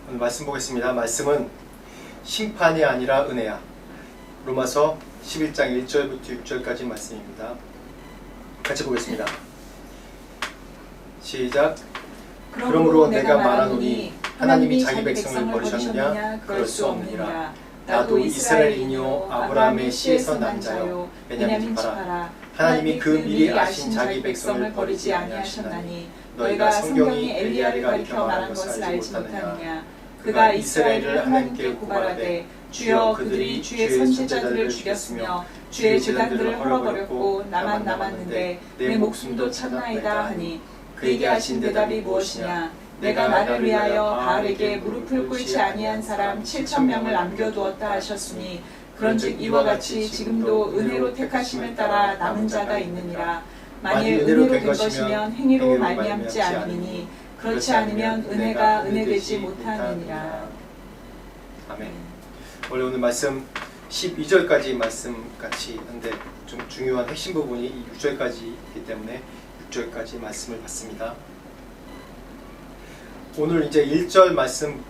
오늘 말씀 보겠습니다. 말씀은 심판이 아니라 은혜야. 로마서 11장 1절부터 6절까지 말씀입니다. 같이 보겠습니다. 시작. 그러므로 내가 말하노니 하나님이 자기 백성을 버리셨느냐? 그럴 수 없느니라. 나도 이스라엘이뇨 아브라함의 씨에서 난 자요 베냐민 지파라. 하나님이 그 미리 아신 자기 백성을 버리지 아니하셨나니 너희가 성경이 엘리야를 가리켜 말한 것을 알지 못하느냐. 그가 이스라엘을 하나님께 고발하되 주여 그들이 주의 선지자들을 죽였으며 주의 제단들을 헐어버렸고 나만 남았는데 내 목숨도 찾나이다 하니 그에게 하신 대답이 무엇이냐. 내가 나를 위하여 바알에게 무릎을 꿇지 아니한 사람 7,000명을 남겨두었다 하셨으니 그런즉 이와 같이 지금도 은혜로 택하심을 따라 남은 자가 있느니라. 만일 은혜로 된 것이면 행위로 말미암지 않으니 그렇지 않으면 은혜가 은혜되지 못하느니라. 아멘. 원래 오늘 말씀 12절까지 말씀 같이 한데 좀 중요한 핵심 부분이 6절까지 있기 때문에 6절까지 말씀을 봤습니다. 오늘 이제 1절 말씀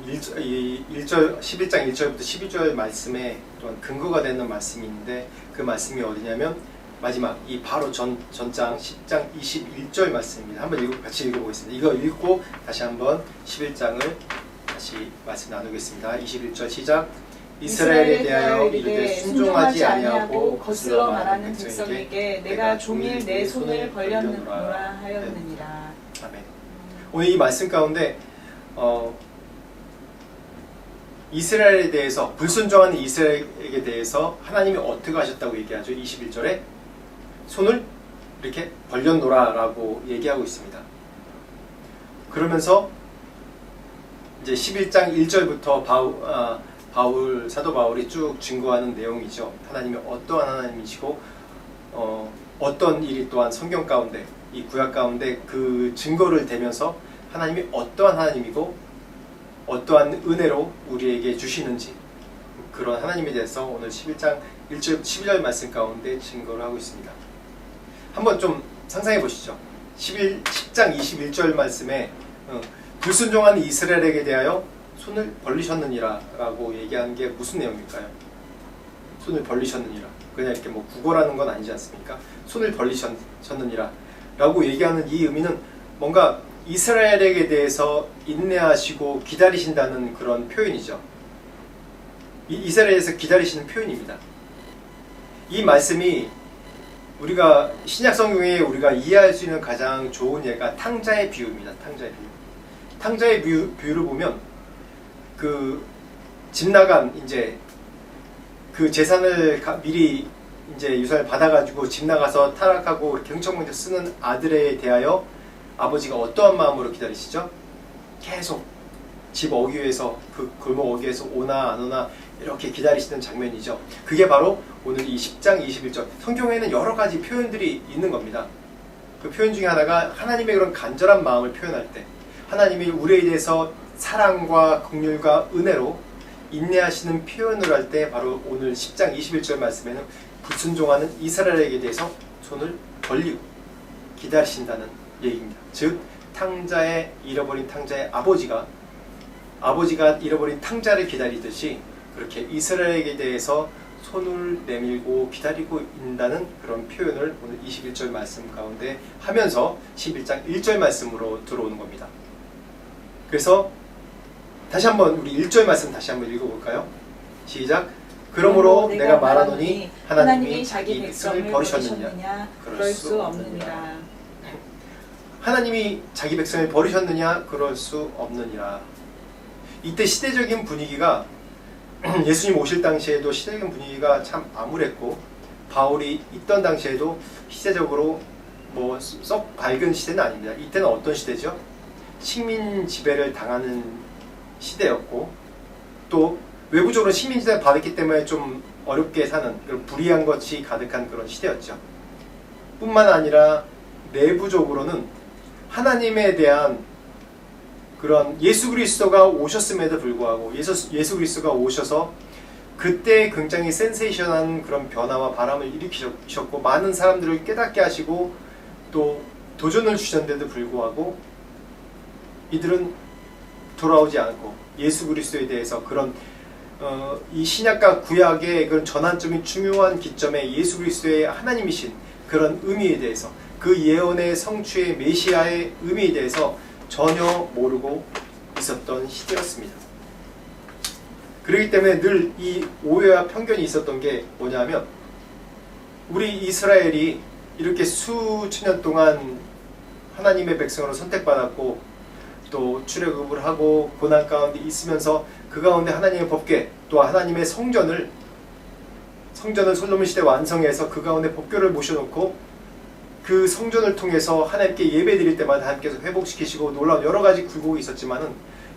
11장 1절부터 12절 말씀에 또한 근거가 되는 말씀이 있는데 그 말씀이 어디냐면 마지막 이 바로 전장 10장 21절 말씀입니다. 한번 같이 읽어보겠습니다. 이거 읽고 다시 한번 11장을 다시 말씀 나누겠습니다. 21절 시작. 이스라엘에 대하여 이르되 순종하지 아니하고 거슬러 말하는 백성에게 내가 종일 내 손을 벌렸느니라 하였느니라. 아멘. 오늘 이 말씀 가운데 이스라엘에 대해서 불순종하는 이스라엘에게 대해서 하나님이 어떻게 하셨다고 얘기하죠. 21절에 손을 이렇게 벌려놓으라 라고 얘기하고 있습니다. 그러면서 이제 11장 1절부터 사도 바울이 쭉 증거하는 내용이죠. 하나님이 어떠한 하나님이시고 어떤 일이 또한 성경 가운데 이 구약 가운데 그 증거를 대면서 하나님이 어떠한 하나님이고 어떠한 은혜로 우리에게 주시는지 그런 하나님에 대해서 오늘 11장 1절 12절 말씀 가운데 증거를 하고 있습니다. 한번 좀 상상해 보시죠. 10장 21절 말씀에 불순종한 이스라엘에게 대하여 손을 벌리셨느니라 라고 얘기하는 게 무슨 내용일까요? 손을 벌리셨느니라. 그냥 이렇게 뭐 구걸하는 건 아니지 않습니까? 손을 벌리셨느니라 라고 얘기하는 이 의미는 뭔가 이스라엘에게 대해서 인내하시고 기다리신다는 그런 표현이죠. 이스라엘에서 기다리시는 표현입니다. 이 말씀이 우리가 신약 성경에 우리가 이해할 수 있는 가장 좋은 예가 탕자의 비유입니다. 탕자의 비유를 보면 집 나간 이제 그 재산을 미리 이제 유산을 받아가지고 집 나가서 타락하고 이렇게 흥청망청 쓰는 아들에 대하여 아버지가 어떠한 마음으로 기다리시죠? 계속 집 어귀에서 그 골목 어귀에서 오나 안 오나 이렇게 기다리시는 장면이죠. 그게 바로 오늘 이 10장 21절 성경에는 여러 가지 표현들이 있는 겁니다. 그 표현 중에 하나가 하나님의 그런 간절한 마음을 표현할 때 하나님이 우리에 대해서 사랑과 긍휼과 은혜로 인내하시는 표현을 할 때 바로 오늘 10장 21절 말씀에는 불순종하는 이스라엘에게 대해서 손을 벌리고 기다리신다는 얘기입니다. 즉 잃어버린 탕자의 아버지가 잃어버린 탕자를 기다리듯이 그렇게 이스라엘에게 대해서 손을 내밀고 기다리고 있다는 그런 표현을 오늘 21절 말씀 가운데 하면서 11장 1절 말씀으로 들어오는 겁니다. 그래서 다시 한번 우리 1절 말씀 다시 한번 읽어볼까요? 시작. 그러므로 내가 말하노니 하나님이 자기 백성을 버리셨느냐? 그럴 수 없느니라. 하나님이 자기 백성을 버리셨느냐? 그럴 수 없느니라. 이때 시대적인 분위기가 예수님 오실 당시에도 시대적인 분위기가 참 암울했고 바울이 있던 당시에도 시대적으로 뭐 썩 밝은 시대는 아닙니다. 이때는 어떤 시대죠? 식민 지배를 당하는 시대였고 또 외부적으로 식민 지배를 받았기 때문에 좀 어렵게 사는 그런 불의한 것이 가득한 그런 시대였죠. 뿐만 아니라 내부적으로는 하나님에 대한 그런 예수 그리스도가 오셨음에도 불구하고 예수 그리스도가 오셔서 그때 굉장히 센세이션한 그런 변화와 바람을 일으키셨고 많은 사람들을 깨닫게 하시고 또 도전을 주셨는데도 불구하고 이들은 돌아오지 않고 예수 그리스도에 대해서 그런 이 신약과 구약의 그런 전환점이 중요한 기점에 예수 그리스도의 하나님이신 그런 의미에 대해서 그 예언의 성취의 메시아의 의미에 대해서 전혀 모르고 있었던 시대였습니다. 그렇기 때문에 늘 이 오해와 편견이 있었던 게 뭐냐면 우리 이스라엘이 이렇게 수천 년 동안 하나님의 백성으로 선택받았고 또 출애굽을 하고 고난 가운데 있으면서 그 가운데 하나님의 법궤 또 하나님의 성전을 솔로몬 시대 완성해서 그 가운데 법궤를 모셔놓고 그 성전을 통해서 하나님께 예배드릴 때마다 하나님께서 회복시키시고 놀라운 여러 가지 굴곡이 있었지만은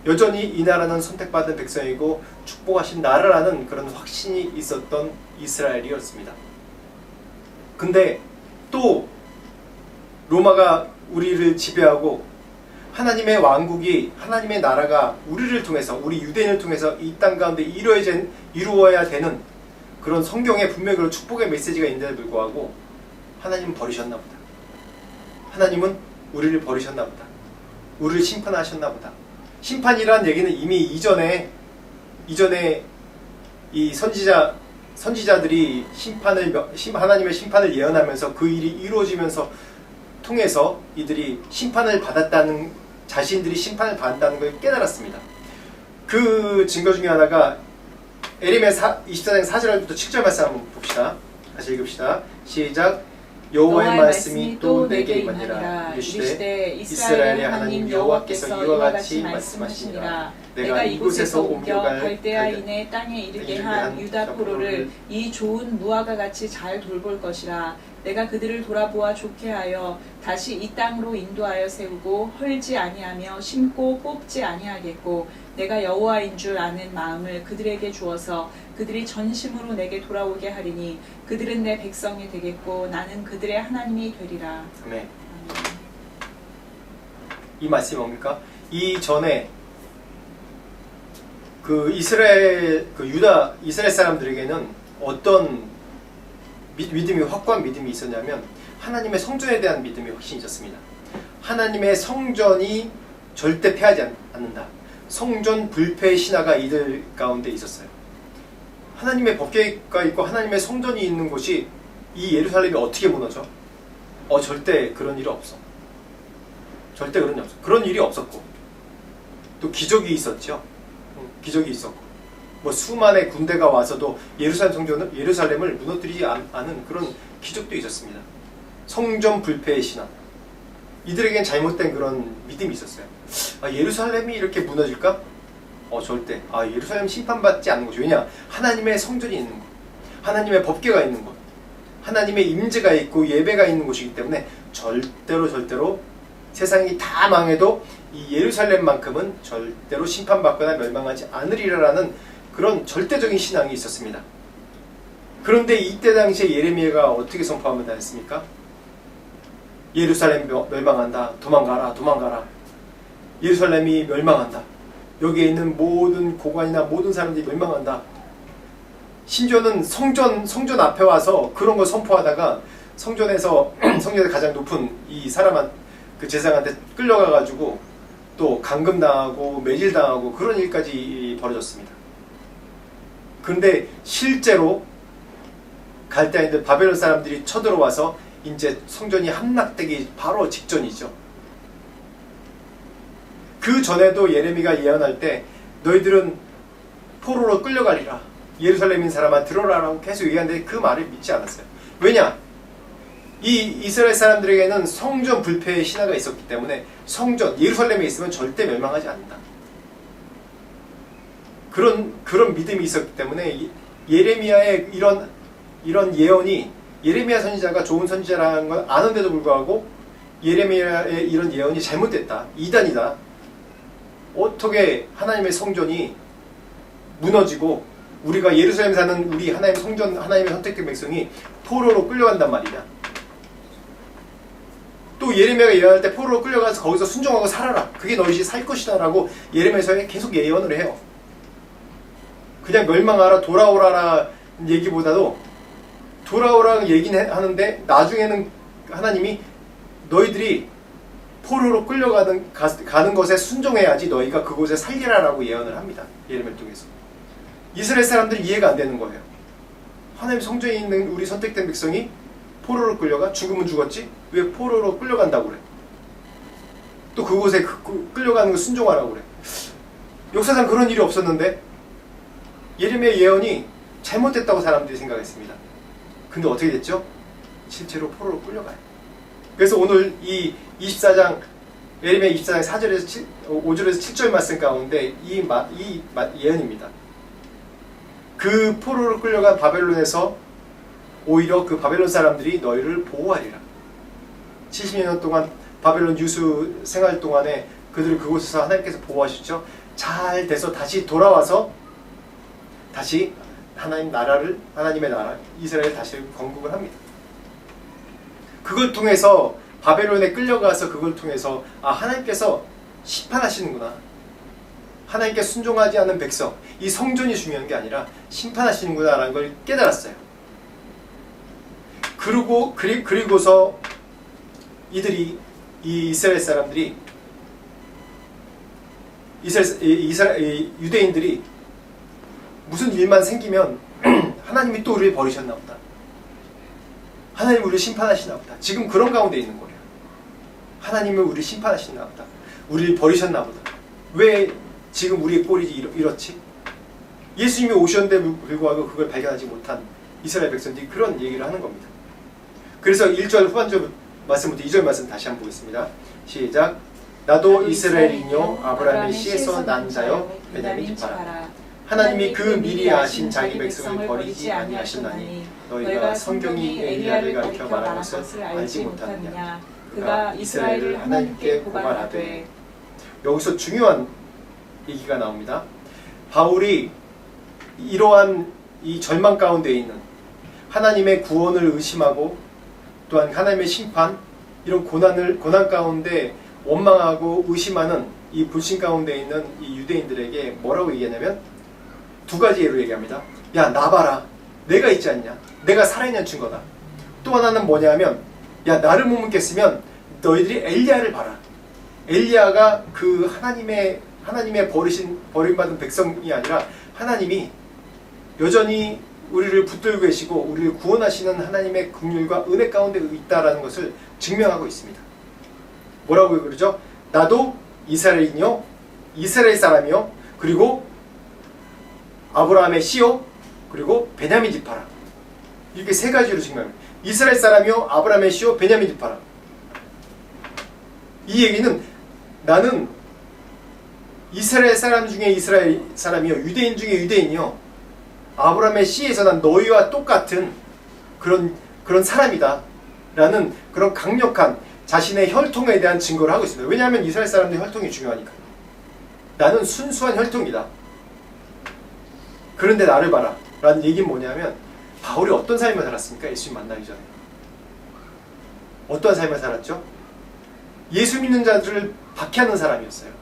여전히 이 나라는 선택받은 백성이고 축복하신 나라라는 그런 확신이 있었던 이스라엘이었습니다. 근데 또 로마가 우리를 지배하고 하나님의 왕국이 하나님의 나라가 우리를 통해서 우리 유대인을 통해서 이 땅 가운데 이루어야 되는 그런 성경에 분명히 그런 축복의 메시지가 있는데도 불구하고 하나님은 버리셨나 보다. 하나님은 우리를 버리셨나 보다. 우리를 심판하셨나 보다. 심판이란 얘기는 이미 이전에 이 선지자들이 하나님의 심판을 예언하면서 그 일이 이루어지면서 통해서 이들이 심판을 받았다는 자신들이 심판을 받았다는 걸 깨달았습니다. 그 증거 중에 하나가 에레미야 24장 4절부터 7절 말씀 한번 봅시다. 다시 읽읍시다. 시작. 여호와의 말씀이 또 내게 임하니라. 이르시되 이스라엘의 하나님 여호와께서 이와 같이 말씀하시니라. 내가 이곳에서 옮겨갈 갈대아인의 땅에 이르게 한 유다 포로를 이 좋은 무화과 같이 잘 돌볼 것이라. 내가 그들을 돌아보아 좋게 하여 다시 이 땅으로 인도하여 세우고 헐지 아니하며 심고 뽑지 아니하겠고 내가 여호와인 줄 아는 마음을 그들에게 주어서 그들이 전심으로 내게 돌아오게 하리니 그들은 내 백성이 되겠고 나는 그들의 하나님이 되리라. 아멘. 이 말씀이 뭡니까? 이 전에 그 이스라엘 사람들에게는 어떤 믿음이 확고한 믿음이 있었냐면 하나님의 성전에 대한 믿음이 확신이 있었습니다. 하나님의 성전이 절대 패하지 않는다. 성전 불패 신화가 이들 가운데 있었어요. 하나님의 법궤가 있고 하나님의 성전이 있는 곳이 이 예루살렘이 어떻게 무너져? 절대 그런 일이 없어. 절대 그런 일이 없어. 그런 일이 없었고 또 기적이 있었죠. 기적이 있었고 뭐 수만의 군대가 와서도 예루살렘을 무너뜨리지 않은 그런 기적도 있었습니다. 성전 불패의 신화. 이들에겐 잘못된 그런 믿음이 있었어요. 예루살렘이 이렇게 무너질까? 절대. 예루살렘 심판받지 않는 곳이. 왜냐? 하나님의 성전이 있는 곳, 하나님의 법궤가 있는 곳, 하나님의 임재가 있고 예배가 있는 곳이기 때문에 절대로 세상이 다 망해도 이 예루살렘만큼은 절대로 심판받거나 멸망하지 않으리라라는 그런 절대적인 신앙이 있었습니다. 그런데 이때 당시에 예레미야가 어떻게 선포하면 했습니까? 예루살렘 멸망한다. 도망가라. 예루살렘이 멸망한다. 여기에 있는 모든 고관이나 모든 사람들이 멸망한다. 심지어는 성전 앞에 와서 그런 걸 선포하다가 성전에서 가장 높은 이 그 제사장한테 끌려가가지고 또 감금당하고 매질당하고 그런 일까지 벌어졌습니다. 그런데 실제로 갈대아인들 바벨론 사람들이 쳐들어와서 이제 성전이 함락되기 바로 직전이죠. 그 전에도 예레미야가 예언할 때 너희들은 포로로 끌려가리라. 예루살렘인 사람아 들어라라고 계속 얘기하는데 그 말을 믿지 않았어요. 왜냐? 이 이스라엘 사람들에게는 성전 불패의 신화가 있었기 때문에 예루살렘에 있으면 절대 멸망하지 않는다. 그런 믿음이 있었기 때문에 예레미야의 이런 예언이 예레미야 선지자가 좋은 선지자라는 걸 아는데도 불구하고 예레미야의 이런 예언이 잘못됐다. 이단이다. 어떻게 하나님의 성전이 무너지고 우리가 예루살렘에 사는 우리 하나님의 성전, 하나님의 선택된 백성이 포로로 끌려간단 말이냐. 또 예레미야가 예언할 때 포로로 끌려가서 거기서 순종하고 살아라. 그게 너희 살 것이다 라고 예레미야서 계속 예언을 해요. 그냥 멸망하라 돌아오라라 얘기보다도 돌아오라는 얘기는 하는데 나중에는 하나님이 너희들이 포로로 가는 것에 순종해야지 너희가 그곳에 살리라라고 예언을 합니다. 예레미야를 통해서. 이스라엘 사람들이 이해가 안 되는 거예요. 하나님 성전에 있는 우리 선택된 백성이 포로로 끌려가? 죽으면 죽었지? 왜 포로로 끌려간다고 그래? 또 그곳에 끌려가는 거 순종하라고 그래. 역사상 그런 일이 없었는데 예레미야 예언이 잘못됐다고 사람들이 생각했습니다. 근데 어떻게 됐죠? 실제로 포로로 끌려가요. 그래서 오늘 이 24장 예레미야 24장 4절에서 5절에서 7절 말씀 가운데 이 예언입니다. 그 포로로 끌려간 바벨론에서 오히려 그 바벨론 사람들이 너희를 보호하리라. 70년 동안 바벨론 유수 생활 동안에 그들을 그곳에서 하나님께서 보호하셨죠. 잘 돼서 다시 돌아와서 다시 하나님의 나라 이스라엘 다시 건국을 합니다. 그걸 통해서 바벨론에 끌려가서 그걸 통해서 하나님께서 심판하시는구나. 하나님께 순종하지 않는 백성, 이 성전이 중요한 게 아니라 심판하시는구나 라는 걸 깨달았어요. 그리고서 이 이스라엘 사람들이 유대인들이 무슨 일만 생기면 하나님이 또 우리를 버리셨나 보다. 하나님 우리를 심판하시나 보다. 지금 그런 가운데 있는 거예요. 하나님은 우리를 심판하시나 보다. 우리를 버리셨나 보다. 왜 지금 우리의 꼴이 이렇지? 예수님이 오셨는데 불구하고 그걸 발견하지 못한 이스라엘 백성들이 그런 얘기를 하는 겁니다. 그래서 1절 후반절 말씀부터 2절 말씀 다시 한번 보겠습니다. 시작. 나도 이스라엘이뇨 아브라함의 씨에서 난 자여 베냐민 지파라. 하나님이 그 미리 아신 자기 백성을 버리지 아니하셨나니 너희가 성경이 엘리야를 가리켜 말한 것을 알지 못하느냐. 그가 이스라엘을 하나님께 고발하되. 여기서 중요한 얘기가 나옵니다. 바울이 이러한 이 절망 가운데 있는 하나님의 구원을 의심하고 또한 하나님의 심판, 이런 고난 가운데 원망하고 의심하는 이 불신 가운데 있는 이 유대인들에게 뭐라고 얘기하냐면 두 가지 예로 얘기합니다. 야, 나 봐라. 내가 있지 않냐? 내가 살아있는 증거다. 또 하나는 뭐냐면 야, 나를 못 믿겠으면 너희들이 엘리야를 봐라. 엘리야가 그 하나님의 버림받은 백성이 아니라 하나님이 여전히 우리를 붙들고 계시고 우리를 구원하시는 하나님의 긍휼과 은혜 가운데 있다라는 것을 증명하고 있습니다. 뭐라고 그러죠? 나도 이스라엘이요, 이스라엘 사람이요, 그리고 아브라함의 씨요, 그리고 베냐민 지파라. 이렇게 세 가지로 증명합니다. 이스라엘 사람이요, 아브라함의 씨요, 베냐민 지파라. 이 얘기는 나는 이스라엘 사람 중에 이스라엘 사람이요, 유대인 중에 유대인이요, 아브라함의 씨에서 난 너희와 똑같은 그런 사람이다 라는 그런 강력한 자신의 혈통에 대한 증거를 하고 있습니다. 왜냐하면 이스라엘 사람들의 혈통이 중요하니까. 나는 순수한 혈통이다. 그런데 나를 봐라 라는 얘기는 뭐냐면 바울이 어떤 삶을 살았습니까? 예수님 만나기 전에. 어떠한 삶을 살았죠? 예수 믿는 자들을 박해하는 사람이었어요.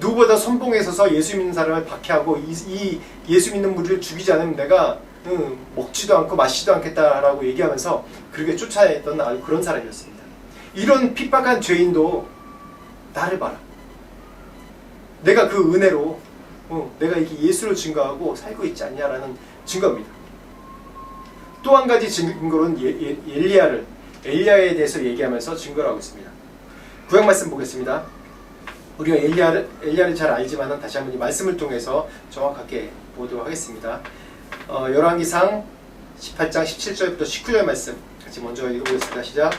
누구보다 선봉에 서서 예수 믿는 사람을 박해하고 이 예수 믿는 무리를 죽이지 않으면 내가 먹지도 않고 마시지도 않겠다라고 얘기하면서 그렇게 쫓아냈던 아주 그런 사람이었습니다. 이런 핍박한 죄인도 나를 봐라. 내가 그 은혜로 내가 이렇게 예수를 증거하고 살고 있지 않냐라는 증거입니다. 또 한 가지 증거로는 엘리야에 대해서 얘기하면서 증거를 하고 있습니다. 구약 말씀 보겠습니다. 우리가 엘리야를 잘 알지만 다시 한번 이 말씀을 통해서 정확하게 보도록 하겠습니다. 열왕기상 18장 17절부터 19절 말씀 같이 먼저 읽어보겠습니다. 시작.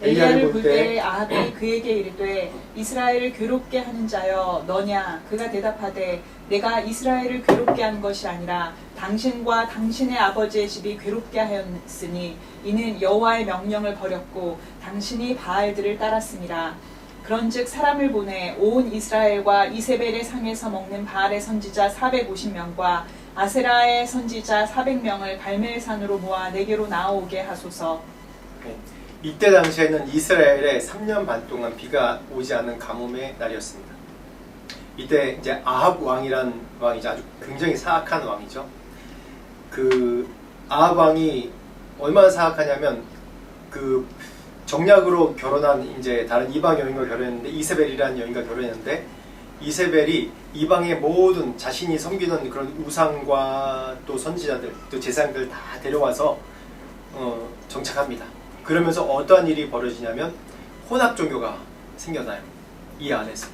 엘리야를 볼 때 아합이 그에게 이르되 이스라엘을 괴롭게 하는 자여 너냐? 그가 대답하되 내가 이스라엘을 괴롭게 한 것이 아니라 당신과 당신의 아버지의 집이 괴롭게 하였으니 이는 여호와의 명령을 버렸고 당신이 바알들을 따랐습니다. 그런즉 사람을 보내 온 이스라엘과 이세벨의 상에서 먹는 바알의 선지자 450명과 아세라의 선지자 400명을 갈멜산으로 모아 내게로 나아오게 하소서. 이때 당시에는 이스라엘에 3년 반 동안 비가 오지 않는 가뭄의 날이었습니다. 이때 이제 아합 왕이란 왕이죠. 아주 굉장히 사악한 왕이죠. 그 아합 왕이 얼마나 사악하냐면 그 정략으로 결혼한 이제 다른 이방 여인과 결혼했는데 이세벨이라는 여인과 결혼했는데 이세벨이 이방의 모든 자신이 섬기는 그런 우상과 또 선지자들 또 제사장들 다 데려와서 정착합니다. 그러면서 어떠한 일이 벌어지냐면 혼합 종교가 생겨나요. 이 안에서.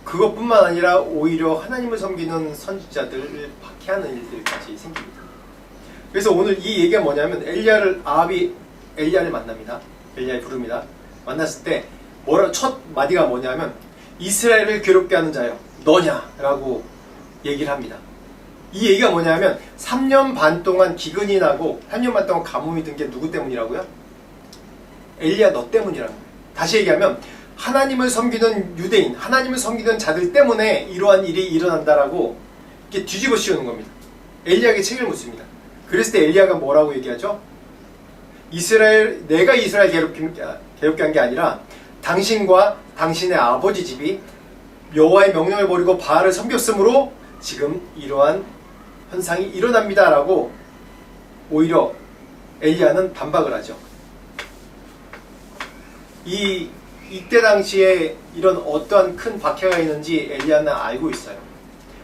그것뿐만 아니라 오히려 하나님을 섬기는 선지자들을 박해하는 일들까지 생깁니다. 그래서 오늘 이 얘기가 뭐냐면 아합이 엘리야를 만납니다. 엘리야를 부릅니다. 만났을 때 첫 마디가 뭐냐면 이스라엘을 괴롭게 하는 자여 너냐? 라고 얘기를 합니다. 이 얘기가 뭐냐면 3년 반 동안 기근이 나고 3년 반 동안 가뭄이 든 게 누구 때문이라고요? 엘리야 너 때문이라는 거예요. 다시 얘기하면 하나님을 섬기는 유대인, 하나님을 섬기는 자들 때문에 이러한 일이 일어난다라고 이렇게 뒤집어 씌우는 겁니다. 엘리야에게 책임을 묻습니다. 그랬을 때 엘리야가 뭐라고 얘기하죠? 내가 이스라엘 괴롭게 한 게 아니라 당신과 당신의 아버지 집이 여호와의 명령을 버리고 바알을 섬겼으므로 지금 이러한 현상이 일어납니다 라고 오히려 엘리야는 반박을 하죠. 이때 당시에 이런 어떠한 큰 박해가 있는지 엘리야는 알고 있어요.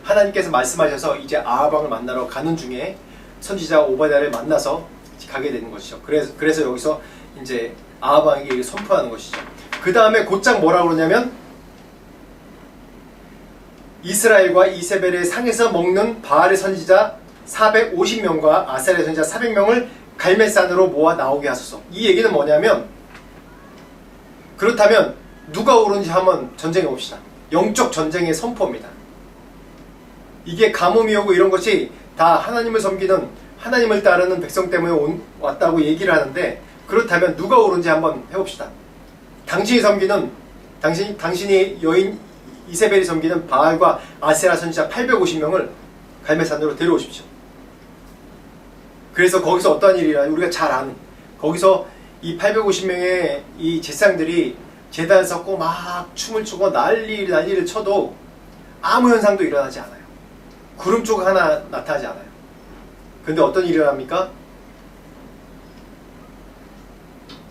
하나님께서 말씀하셔서 이제 아합 왕을 만나러 가는 중에 선지자 오바댜를 만나서 가게 되는 것이죠. 그래서 여기서 이제 아합 왕에게 선포하는 것이죠. 그 다음에 곧장 뭐라고 그러냐면 이스라엘과 이세벨의 상에서 먹는 바알의 선지자 450명과 아세라의 선지자 400명을 갈멜산으로 모아 나오게 하소서. 이 얘기는 뭐냐면 그렇다면 누가 옳은지 한번 전쟁해 봅시다. 영적 전쟁의 선포입니다. 이게 가뭄이 오고 이런 것이 다 하나님을 섬기는 하나님을 따르는 백성 때문에 왔다고 얘기를 하는데 그렇다면 누가 옳은지 한번 해봅시다. 당신이 여인 이세벨이 섬기는 바알과 아세라 선지자 850명을 갈멜산으로 데려오십시오. 그래서 거기서 어떤 일이 일어나요? 우리가 잘 아는 거기서 이 850명의 이 제사장들이 제단을 섰고 막 춤을 추고 난리를 쳐도 아무 현상도 일어나지 않아요. 구름 쪽 하나 나타나지 않아요. 근데 어떤 일이 일어납니까?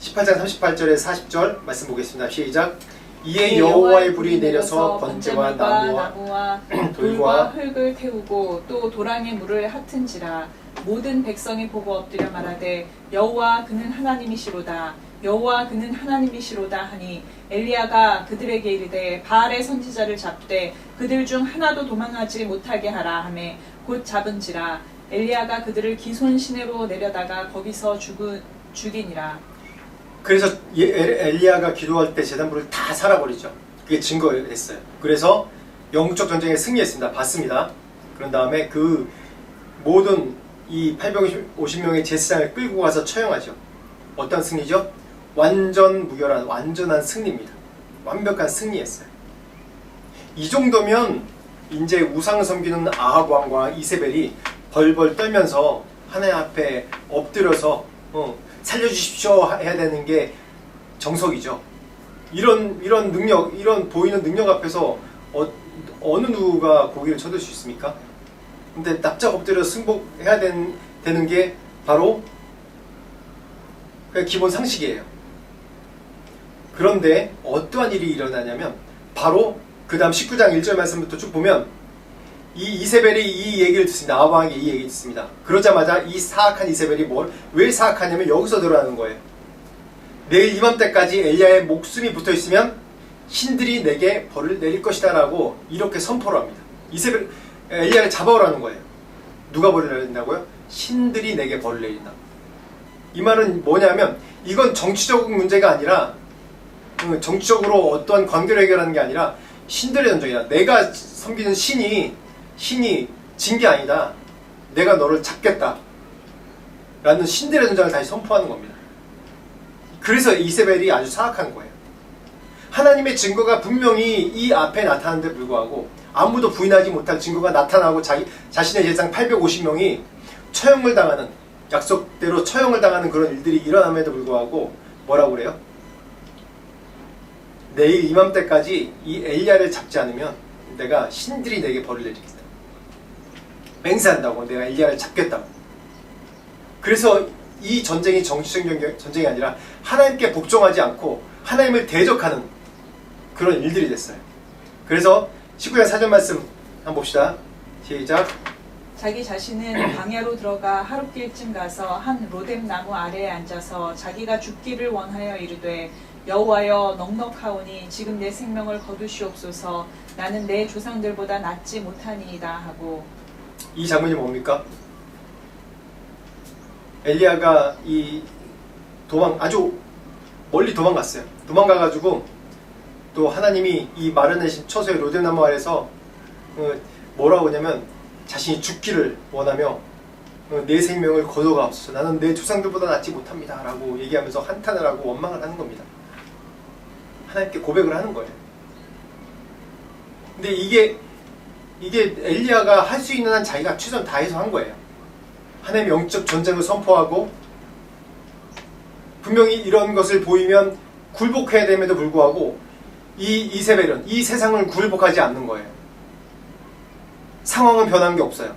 18장 38절에서 40절 말씀 보겠습니다. 시작. 이에 여호와의 불이 내려서 번제와 나무와 돌과 흙을 태우고 또 도랑의 물을 핫은지라 모든 백성이 보고 엎드려 말하되 여호와 그는 하나님이시로다 여호와 그는 하나님이시로다 하니 엘리야가 그들에게 이르되 바알의 선지자를 잡되 그들 중 하나도 도망하지 못하게 하라 하매 곧 잡은지라 엘리야가 그들을 기손 시내로 내려다가 거기서 죽이니라. 그래서 엘리야가 기도할 때 제단불을 다 살아버리죠. 그게 증거였어요. 그래서 영적 전쟁에 승리했습니다. 봤습니다. 그런 다음에 그 모든 이 850명의 제사장을 끌고 가서 처형하죠. 어떤 승리죠? 완전 무결한 완전한 승리입니다. 완벽한 승리했어요. 이 정도면 이제 우상을 섬기는 아합 왕과 이세벨이 벌벌 떨면서 하나님 앞에 엎드려서 살려주십시오 해야 되는 게 정석이죠. 이런 능력, 이런 보이는 능력 앞에서 어느 누가 고개를 쳐들 수 있습니까? 근데 납작 엎드려 승복해야 되는 게 바로 그냥 기본 상식이에요. 그런데 어떠한 일이 일어나냐면 바로 그 다음 19장 1절 말씀부터 쭉 보면 이세벨이 이 얘기를 듣습니다. 아합 왕에게 이 얘기를 듣습니다. 그러자마자 이 사악한 이세벨이 왜 사악하냐면 여기서 들어가는 거예요. 내일 이맘때까지 엘리야의 목숨이 붙어있으면 신들이 내게 벌을 내릴 것이다 라고 이렇게 선포를 합니다. 엘리야를 잡아오라는 거예요. 누가 벌을 내린다고요? 신들이 내게 벌을 내린다. 이 말은 뭐냐면 이건 정치적 문제가 아니라 정치적으로 어떠한 관계를 해결하는 게 아니라 신들의 전쟁이다. 내가 섬기는 신이 진 게 아니다. 내가 너를 잡겠다. 라는 신들의 전쟁을 다시 선포하는 겁니다. 그래서 이세벨이 아주 사악한 거예요. 하나님의 증거가 분명히 이 앞에 나타나는데 불구하고 아무도 부인하지 못할 증거가 나타나고 자신의 제사장 850명이 처형을 당하는 약속대로 처형을 당하는 그런 일들이 일어남에도 불구하고 뭐라고 그래요? 내일 이맘때까지 이 엘리야를 잡지 않으면 내가 신들이 내게 벌을 내리겠다. 맹세한다고 내가 엘리야를 잡겠다고. 그래서 이 전쟁이 정치적 전쟁이 아니라 하나님께 복종하지 않고 하나님을 대적하는 그런 일들이 됐어요. 그래서 19장 4절 말씀 한번 봅시다. 시작. 자기 자신은 광야로 들어가 하룻길쯤 가서 한 로뎀 나무 아래에 앉아서 자기가 죽기를 원하여 이르되 여호와여 넉넉하오니 지금 내 생명을 거두시옵소서. 나는 내 조상들보다 낫지 못하니이다 하고. 이 장면이 뭡니까? 엘리야가 아주 멀리 도망갔어요. 도망가가지고 또 하나님이 이 마르내신 처소의 로뎀나무 아래서 뭐라고 하냐면 자신이 죽기를 원하며 내 생명을 거둬가옵소서. 나는 내 조상들보다 낫지 못합니다 라고 얘기하면서 한탄을 하고 원망을 하는 겁니다. 하나님께 고백을 하는 거예요. 근데 이게 엘리야가 할 수 있는 한 자기가 최선 다해서 한 거예요. 하나님의 영적 전쟁을 선포하고 분명히 이런 것을 보이면 굴복해야 됨에도 불구하고 이 이세벨은 이 세상을 굴복하지 않는 거예요. 상황은 변한 게 없어요.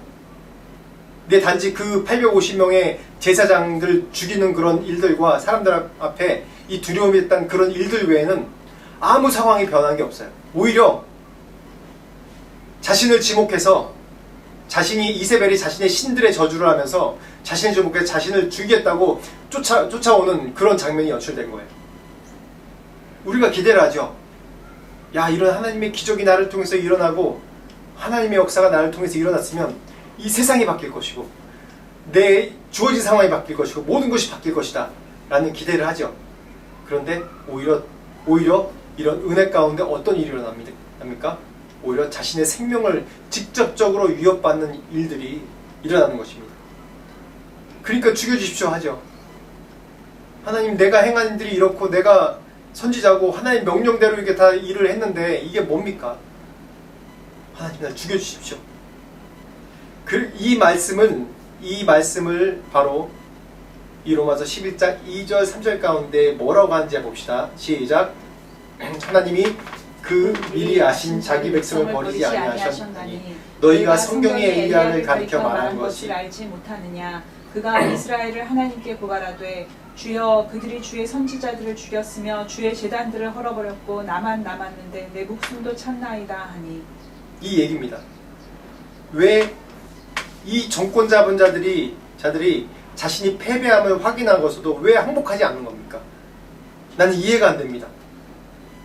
근데 단지 그 850명의 제사장들 죽이는 그런 일들과 사람들 앞에 이 두려움이 있던 그런 일들 외에는 아무 상황이 변한 게 없어요. 오히려 자신을 지목해서 이세벨이 자신의 신들의 저주를 하면서 자신을 지목해서 자신을 죽이겠다고 쫓아오는 그런 장면이 연출된 거예요. 우리가 기대를 하죠. 야, 이런 하나님의 기적이 나를 통해서 일어나고 하나님의 역사가 나를 통해서 일어났으면 이 세상이 바뀔 것이고 내 주어진 상황이 바뀔 것이고 모든 것이 바뀔 것이다 라는 기대를 하죠. 그런데 오히려 이런 은혜 가운데 어떤 일이 일어납니까? 오히려 자신의 생명을 직접적으로 위협받는 일들이 일어나는 것입니다. 그러니까 죽여주십시오 하죠. 하나님, 내가 행한 일들이 이렇고 내가 선지자고 하나님 명령대로 이게 다 일을 했는데 이게 뭡니까? 하나님, 날 죽여주십시오. 이 말씀을 바로 이 로마서 11장 2절 3절 가운데 뭐라고 하는지 봅시다. 시작. 하나님이 그 미리 아신 자기 백성을 버리지 아니하셨나니 너희가 성경의 엘리야를 가리켜 말한 것을 알지 못하느냐. 그가 이스라엘을 하나님께 고발하되 주여 그들이 주의 선지자들을 죽였으며 주의 제단들을 헐어버렸고 나만 남았는데 내 목숨도 참나이다 하니. 이 얘기입니다. 왜 이 정권자들이 자신이 패배함을 확인하고서도 왜 항복하지 않는 겁니까? 나는 이해가 안 됩니다.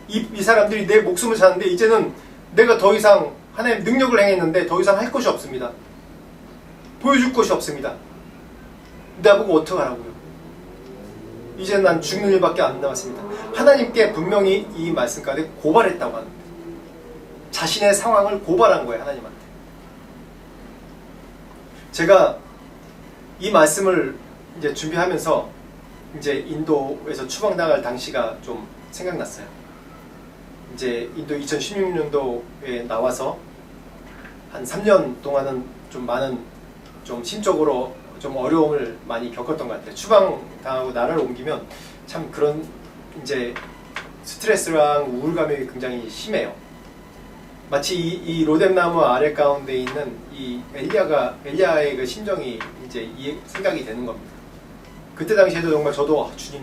이 사람들이 내 목숨을 사는데 이제는 내가 더 이상 하나님의 능력을 행했는데 더 이상 할 것이 없습니다. 보여줄 것이 없습니다. 나보고 어떡하라고요? 이제는 난 죽는 일밖에 안 남았습니다. 하나님께 분명히 이 말씀 가운데 고발했다고 하는데 자신의 상황을 고발한 거예요. 하나님한테. 제가 이 말씀을 이제 준비하면서 이제 인도에서 추방당할 당시가 좀 생각났어요. 이제 인도 2016년도에 나와서 한 3년 동안은 좀 많은 좀 심적으로 좀 어려움을 많이 겪었던 것 같아요. 추방당하고 나라를 옮기면 참 그런 이제 스트레스랑 우울감이 굉장히 심해요. 마치 이 로뎀나무 아래 가운데 있는 이 엘리야의 그 심정이 이제 생각이 되는 겁니다. 그때 당시에도 정말 저도 주님,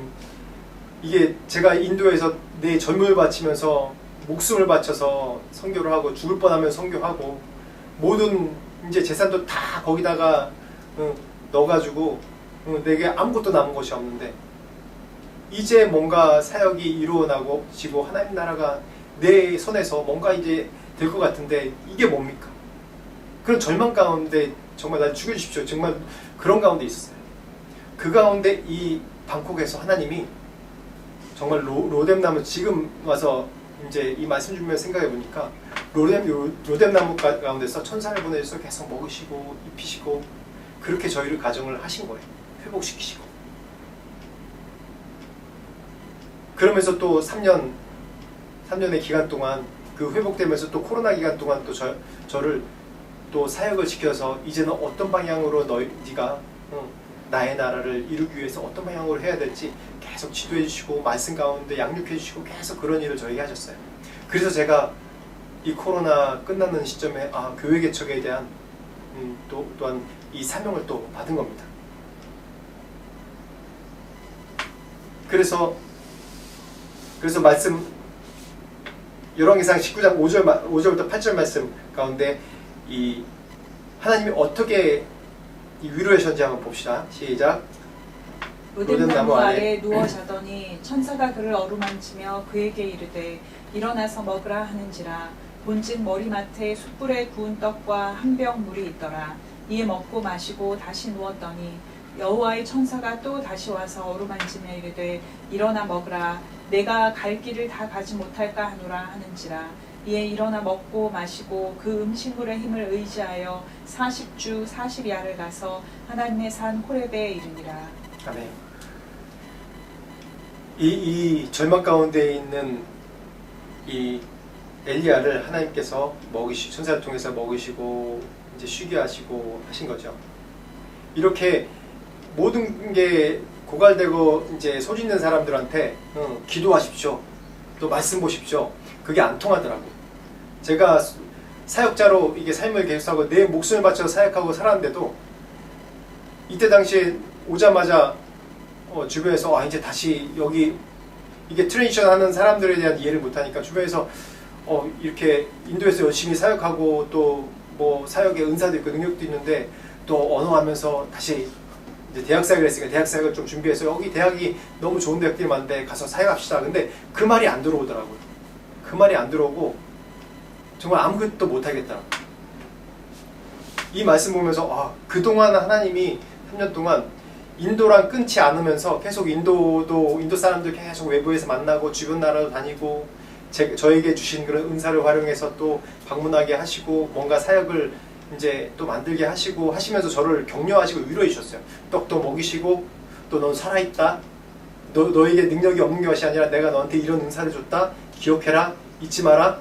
이게 제가 인도에서 내 젊음을 바치면서 목숨을 바쳐서 선교를 하고 죽을 뻔하면 선교하고 모든 이제 재산도 다 거기다가 넣어가지고 내게 아무것도 남은 것이 없는데 이제 뭔가 사역이 이루어나고 지고 하나님 나라가 내 손에서 뭔가 이제 될 것 같은데 이게 뭡니까? 그런 절망 가운데 정말 날 죽여주십시오. 정말 그런 가운데 있었어요. 그 가운데 이 방콕에서 하나님이 정말 로뎀나무, 지금 와서 이제 이 말씀 주면 생각해 보니까 로뎀나무 가운데서 천사를 보내셔서 계속 먹으시고 입히시고 그렇게 저희를 가정을 하신 거예요. 회복시키시고. 그러면서 또 3년의 기간 동안 그 회복되면서 또 코로나 기간 동안 또 저를 또 사역을 지켜서 이제는 어떤 방향으로 네가 나의 나라를 이루기 위해서 어떤 방향으로 해야 될지 계속 지도해 주시고 말씀 가운데 양육해 주시고 계속 그런 일을 저에게 하셨어요. 그래서 제가 이 코로나 끝나는 시점에 교회 개척에 대한 또한 이 사명을 또 받은 겁니다. 그래서 말씀 열왕기상 19장 5절부터 8절 말씀 가운데 이 하나님이 어떻게 이 위로하셨는지 한번 봅시다. 시작. 로뎀나무 아래 누워 자더니 천사가 그를 어루만지며 그에게 이르되 일어나서 먹으라 하는지라. 본즉 머리맡에 숯불에 구운 떡과 한 병 물이 있더라. 이에 먹고 마시고 다시 누웠더니 여호와의 천사가 또 다시 와서 어루만지며 이르되 일어나 먹으라. 내가 갈 길을 다 가지 못할까 하노라 하는지라. 이에 일어나 먹고 마시고 그 음식물의 힘을 의지하여 40주 40야를 가서 하나님의 산 호렙에 이르니라. 아멘. 이 절망 가운데 있는 이 엘리야를 하나님께서 천사를 통해서 먹이시고 이제 쉬게 하시고 하신 거죠. 이렇게 모든 게 고갈되고 이제 소진된 사람들한테 기도하십시오. 또 말씀 보십시오. 그게 안 통하더라고. 제가 사역자로 이게 삶을 계속하고 내 목숨을 바쳐 사역하고 살았는데도 이때 당시에 오자마자 주변에서 이제 다시 여기 이게 트랜지션 하는 사람들에 대한 이해를 못하니까 주변에서 이렇게 인도에서 열심히 사역하고 또 뭐 사역의 은사도 있고 능력도 있는데 또 언어하면서 다시 이제 대학 사역을 했으니까 대학 사역을 좀 준비해서 여기 대학이 너무 좋은 대학들이 많은데 가서 사역합시다. 근데 그 말이 안 들어오더라고요. 그 말이 안 들어오고 정말 아무것도 못하겠더라고요. 이 말씀 보면서 그동안 하나님이 3년 동안 인도랑 끊지 않으면서 계속 인도 사람들 계속 외부에서 만나고 주변 나라도 다니고 저에게 주신 그런 은사를 활용해서 또 방문하게 하시고 뭔가 사역을 이제 또 만들게 하시고 하시면서 저를 격려하시고 위로해 주셨어요. 떡도 먹이시고 또 넌 살아있다. 너에게 능력이 없는 것이 아니라 내가 너한테 이런 은사를 줬다. 기억해라. 잊지 마라.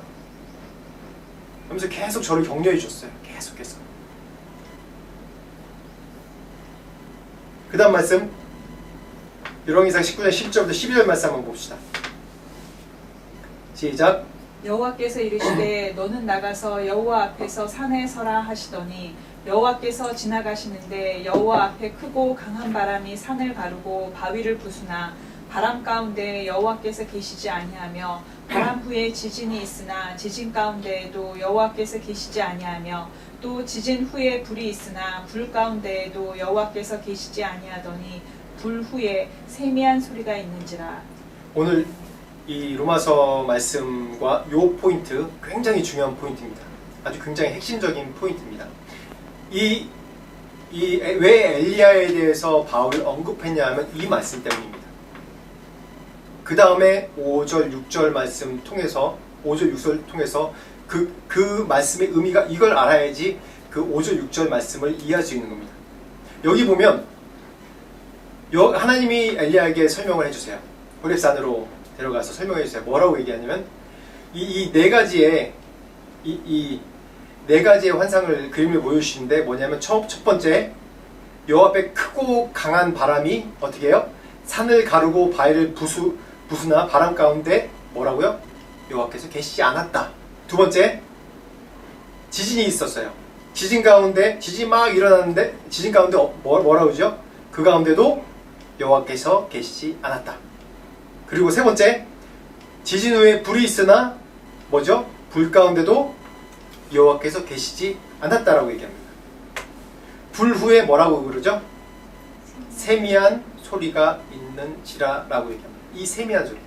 하면서 계속 저를 격려해 주셨어요. 계속해서. 그 다음 말씀 열왕기상 19장 10절부터 12절 말씀 한번 봅시다. 시작. 여호와께서 이르시되 너는 나가서 여호와 앞에서 산에 서라 하시더니 여호와께서 지나가시는데 여호와 앞에 크고 강한 바람이 산을 가르고 바위를 부수나 바람 가운데 여호와께서 계시지 아니하며 바람 후에 지진이 있으나 지진 가운데에도 여호와께서 계시지 아니하며 또 지진 후에 불이 있으나 불 가운데에도 여호와께서 계시지 아니하더니 불 후에 세미한 소리가 있는지라. 오늘 이 로마서 말씀과 요 포인트 굉장히 중요한 포인트입니다. 아주 굉장히 핵심적인 포인트입니다. 왜 엘리야에 대해서 바울이 언급했냐 하면 이 말씀 때문입니다. 그 다음에 5절 6절 말씀 통해서 5절 6절 통해서 그 말씀의 의미가 이걸 알아야지 그 5절 6절 말씀을 이해할 수 있는 겁니다. 여기 보면 하나님이 엘리야에게 설명을 해주세요. 호렙산으로 데려가서 설명해 주세요. 뭐라고 얘기하냐면 이 네 가지의 네 가지의 환상을 그림을 보여주시는데 뭐냐면 첫 번째 여호와 앞에 크고 강한 바람이 어떻게 해요? 산을 가르고 바위를 부수나 바람 가운데 뭐라고요? 여호와께서 계시지 않았다. 두 번째 지진이 있었어요. 지진이 막 일어났는데 지진 가운데 뭐라고 그러죠? 그 가운데도 여호와께서 계시지 않았다. 그리고 세 번째, 지진 후에 불이 있으나 뭐죠? 불 가운데도 여호와께서 계시지 않았다라고 얘기합니다. 불 후에 뭐라고 그러죠? 세미한 소리가 있는지라라고 얘기합니다. 이 세미한 소리.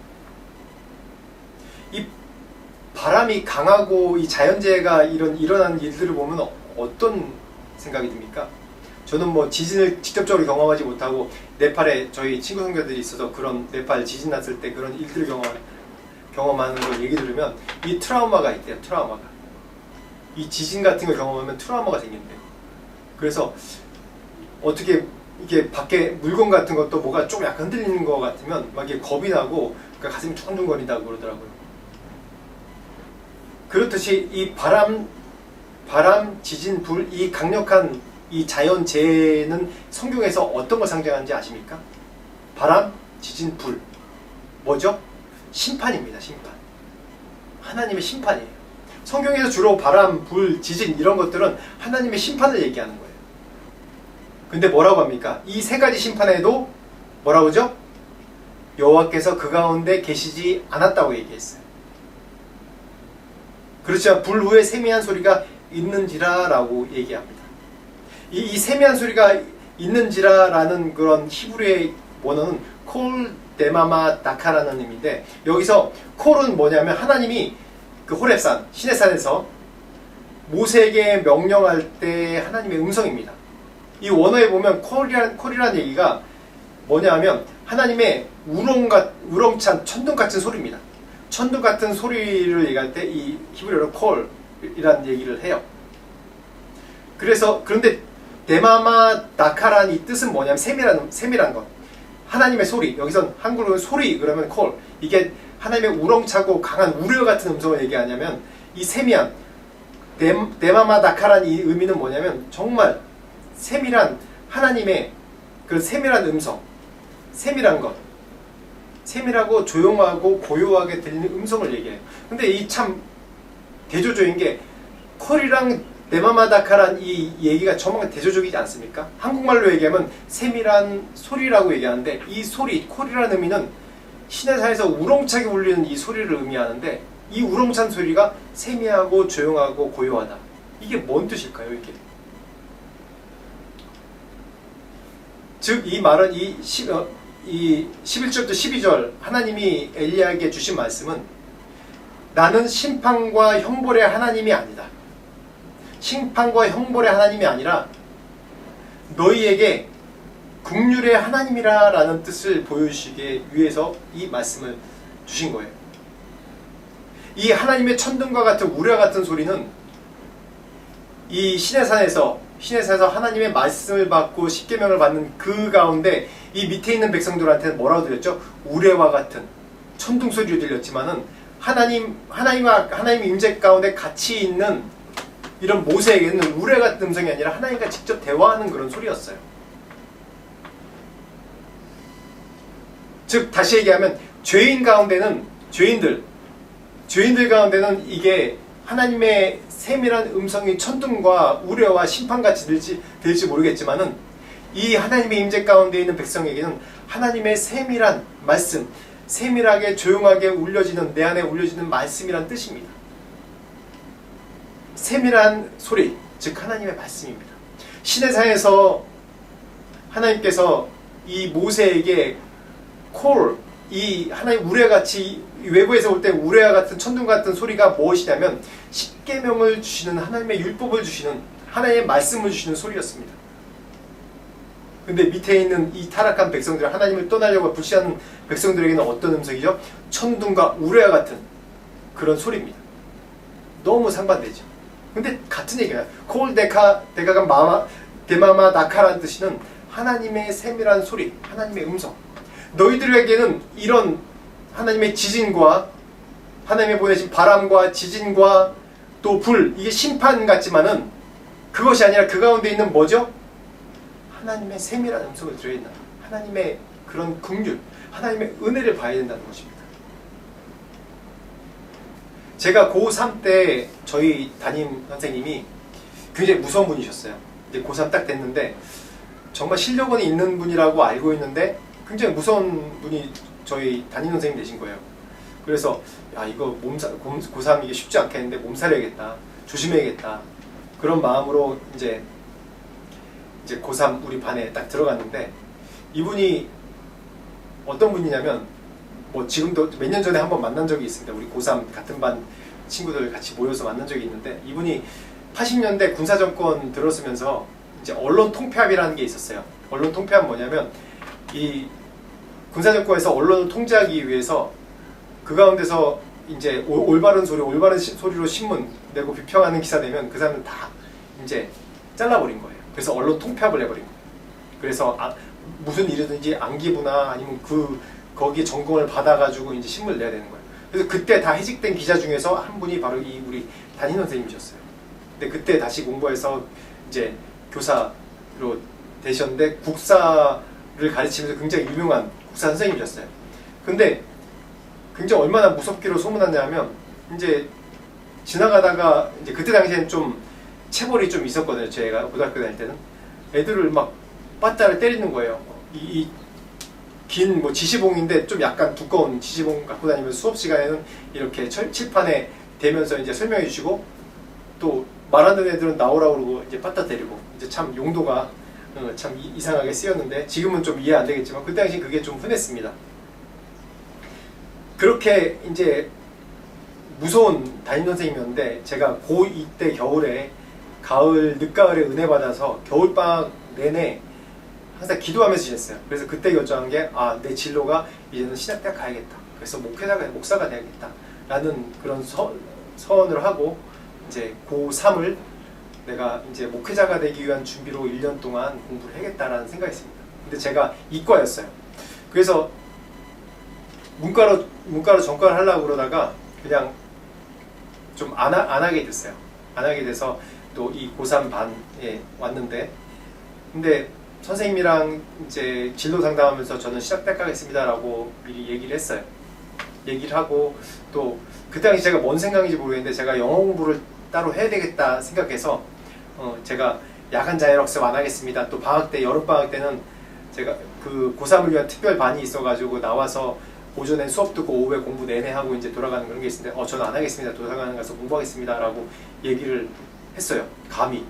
이 바람이 강하고 이 자연재해가 일어나는 일들을 보면 어떤 생각이 듭니까? 저는 뭐 지진을 직접적으로 경험하지 못하고 네팔에 저희 친구 선교들이 있어서 그런 네팔 지진 났을 때 그런 일들을 경험하는 걸 얘기 들으면 이 트라우마가 있대요. 트라우마가. 이 지진 같은 걸 경험하면 트라우마가 생긴대요. 그래서 어떻게 이게 밖에 물건 같은 것도 뭐가 좀 약간 흔들리는 것 같으면 막 이게 겁이 나고 그러니까 가슴이 두근두근거린다고 그러더라고요. 그렇듯이 이 바람, 지진, 불, 이 강력한 이 자연재해는 성경에서 어떤 걸 상징하는지 아십니까? 바람, 지진, 불. 뭐죠? 심판입니다. 심판. 하나님의 심판이에요. 성경에서 주로 바람, 불, 지진 이런 것들은 하나님의 심판을 얘기하는 거예요. 근데 뭐라고 합니까? 이 세 가지 심판에도 뭐라고 하죠? 여호와께서 그 가운데 계시지 않았다고 얘기했어요. 그렇지만 불 후에 세미한 소리가 있는지라 라고 얘기합니다. 이 세미한 소리가 있는지라라는 그런 히브리의 원어는 콜 데마마 다카라는 의미인데, 여기서 콜은 뭐냐면 하나님이 그 호렙산 시내산에서 모세에게 명령할 때 하나님의 음성입니다. 이 원어에 보면 콜이라는 얘기가 뭐냐면 하나님의 우렁찬 천둥 같은 소리입니다. 천둥 같은 소리를 얘기할 때 이 히브리어로 콜이라는 얘기를 해요. 그런데 데마마 다카란 이 뜻은 뭐냐면 세밀한 것. 하나님의 소리. 여기선 한국어로 소리 그러면 콜. 이게 하나님의 우렁차고 강한 우려 같은 음성을 얘기하냐면 이 세미한 데마마 다카란 이 의미는 뭐냐면 정말 세밀한 하나님의 그 세밀한 음성. 세밀한 것. 세밀하고 조용하고 고요하게 들리는 음성을 얘기해요. 근데 이 참 대조적인 게 콜이랑 데마마다카란 이 얘기가 정말 대조적이지 않습니까? 한국말로 얘기하면 세밀한 소리라고 얘기하는데 이 소리, 콜이라는 의미는 시내산에서 우렁차게 울리는 이 소리를 의미하는데 이 우렁찬 소리가 세미하고 조용하고 고요하다. 이게 뭔 뜻일까요? 이게? 즉 이 말은 이 11절부터 12절 하나님이 엘리야에게 주신 말씀은 나는 심판과 형벌의 하나님이 아니다. 심판과 형벌의 하나님이 아니라 너희에게 긍휼의 하나님이라 라는 뜻을 보여주시기 위해서 이 말씀을 주신 거예요. 이 하나님의 천둥과 같은 우려 같은 소리는 이 시내산에서 하나님의 말씀을 받고 십계명을 받는 그 가운데 이 밑에 있는 백성들한테는 뭐라고 들렸죠? 우레와 같은 천둥 소리로 들렸지만은 하나님과 하나님 임재 가운데 같이 있는 이런 모세에게는 우레 같은 음성이 아니라 하나님과 직접 대화하는 그런 소리였어요. 즉 다시 얘기하면 죄인들 가운데는 이게 하나님의 세밀한 음성이 천둥과 우려와 심판같이 들지 모르겠지만은 이 하나님의 임재 가운데 있는 백성에게는 하나님의 세밀한 말씀, 세밀하게 조용하게 울려지는 내 안에 울려지는 말씀이란 뜻입니다. 세밀한 소리, 즉 하나님의 말씀입니다. 시내산에서 하나님께서 이 모세에게 이 하나님 우레같이 외부에서 올 때 우레와 같은 천둥 같은 소리가 무엇이냐면 십계명을 주시는 하나님의 율법을 주시는 하나님의 말씀을 주시는 소리였습니다. 근데 밑에 있는 이 타락한 백성들, 하나님을 떠나려고 불신하는 백성들에게는 어떤 음성이죠? 천둥과 우레와 같은 그런 소리입니다. 너무 상반되죠. 근데 같은 얘기예요. 콜 데카가 데마마 나카라는 뜻이는 하나님의 세밀한 소리, 하나님의 음성. 너희들에게는 이런 하나님의 지진과 하나님의 보내신 바람과 지진과 또 불, 이게 심판 같지만은 그것이 아니라 그 가운데 있는 뭐죠? 하나님의 세밀한 음성을 들어야 된다. 하나님의 그런 긍휼, 하나님의 은혜를 봐야 된다는 것입니다. 제가 고3 때 저희 담임 선생님이 굉장히 무서운 분이셨어요. 이제 고3 딱 됐는데 정말 실력은 있는 분이라고 알고 있는데 굉장히 무서운 분이 저희 담임 선생님 되신 거예요. 그래서 야 이거 고3 이게 쉽지 않겠는데 몸살해야겠다, 조심해야겠다 그런 마음으로 이제 고3 우리 반에 딱 들어갔는데 이분이 어떤 분이냐면 뭐 지금도 몇 년 전에 한번 만난 적이 있습니다. 우리 고3 같은 반 친구들 같이 모여서 만난 적이 있는데 이분이 80년대 군사정권 들었으면서 이제 언론 통폐합이라는 게 있었어요. 언론 통폐합 뭐냐면 이 군사정권에서 언론을 통제하기 위해서 그 가운데서 이제 올바른 소리로 신문 내고 비평하는 기사 내면 그 사람은 다 이제 잘라버린 거예요. 그래서 언론 통폐합을 해버린 거예요. 그래서 무슨 일이든지 안기부나 아니면 거기에 전공을 받아가지고 이제 신문을 내야 되는 거예요. 그래서 그때 다 해직된 기자 중에서 한 분이 바로 이 우리 담임 선생님이셨어요. 근데 그때 다시 공부해서 이제 교사로 되셨는데 국사를 가르치면서 굉장히 유명한 국사 선생님이셨어요. 근데 굉장히 얼마나 무섭기로 소문났냐면 이제 지나가다가 이제 그때 당시에는 좀 체벌이 좀 있었거든요. 제가 고등학교 다닐 때는 애들을 막 빠따를 때리는 거예요. 긴 뭐 지시봉인데 좀 약간 두꺼운 지시봉 갖고 다니면 수업 시간에는 이렇게 칠판에 대면서 이제 설명해 주시고 또 말하는 애들은 나오라고 그러고 이제 빠따 때리고 이제 참 용도가 참 이상하게 쓰였는데 지금은 좀 이해 안 되겠지만 그때 당시 그게 좀 흔했습니다. 그렇게 이제 무서운 담임 선생님이었는데 제가 고2 때 겨울에 늦가을에 은혜 받아서 겨울방학 내내 항상 기도하면서 지냈어요. 그래서 그때 결정한 게 내 진로가 이제는 신학대학 가야겠다. 그래서 목사가 돼야겠다. 라는 그런 서원을 하고 이제 고3을 내가 이제 목회자가 되기 위한 준비로 1년 동안 공부를 해야겠다라는 생각이 있습니다. 근데 제가 이과였어요. 그래서 문과로 전과를 하려고 그러다가 그냥 좀 안 하게 됐어요. 안 하게 돼서 또 이 고3 반에 왔는데 근데 선생님이랑 이제 진로 상담하면서 저는 신학대학 가겠습니다라고 미리 얘기를 했어요. 얘기를 하고 또 그때 당시 제가 뭔 생각인지 모르겠는데 제가 영어 공부를 따로 해야 되겠다 생각해서 제가 야간 자율학습 안 하겠습니다. 또 방학 때 여름방학 때는 제가 그 고3을 위한 특별 반이 있어가지고 나와서 오전에 수업 듣고 오후에 공부 내내 하고 이제 돌아가는 그런 게 있는데 저는 안 하겠습니다. 도서관 가서 공부하겠습니다. 라고 얘기를 했어요. 감히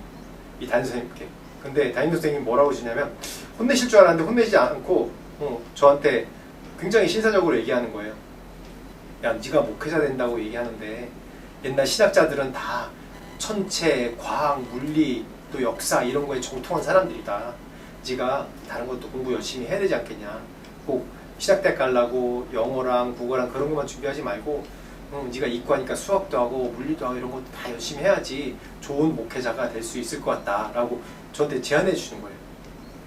이 담임 선생님께. 근데 담임 선생님이 뭐라고 하시냐면 혼내실 줄 알았는데 혼내지 않고 저한테 굉장히 신사적으로 얘기하는 거예요. 야, 네가 목회자 된다고 얘기하는데 옛날 신학자들은 다 천체, 과학, 물리, 또 역사 이런 거에 정통한 사람들이다. 네가 다른 것도 공부 열심히 해야 되지 않겠냐. 꼭 신학대학 가려고 영어랑 국어랑 그런 것만 준비하지 말고 네가 이과니까 수학도 하고 물리도 하고 이런 것도 다 열심히 해야지 좋은 목회자가 될 수 있을 것 같다라고 저한테 제안해 주시는 거예요.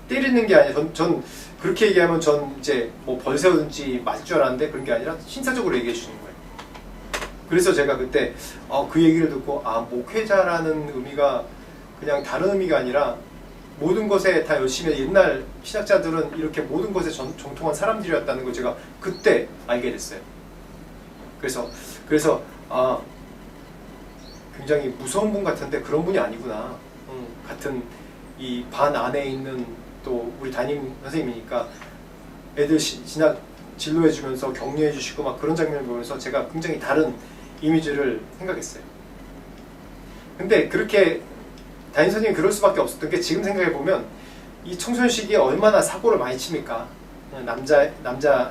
때리는 게 아니라 전 그렇게 얘기하면 전 이제 뭐 벌 세우든지 맞을 줄 알았는데 그런 게 아니라 신사적으로 얘기해 주시는 거예요. 그래서 제가 그때 그 얘기를 듣고 목회자라는 의미가 그냥 다른 의미가 아니라 모든 것에 다 열심히 옛날 신학자들은 이렇게 모든 것에 정통한 사람들이었다는 걸 제가 그때 알게 됐어요. 그래서 굉장히 무서운 분 같은데 그런 분이 아니구나. 같은 이 반 안에 있는 또 우리 담임 선생님이니까 애들 진학 진로해 주면서 격려해 주시고 막 그런 장면을 보면서 제가 굉장히 다른 이미지를 생각했어요. 근데 그렇게 담임 선생님이 그럴 수밖에 없었던 게 지금 생각해 보면 이 청소년 시기에 얼마나 사고를 많이 칩니까?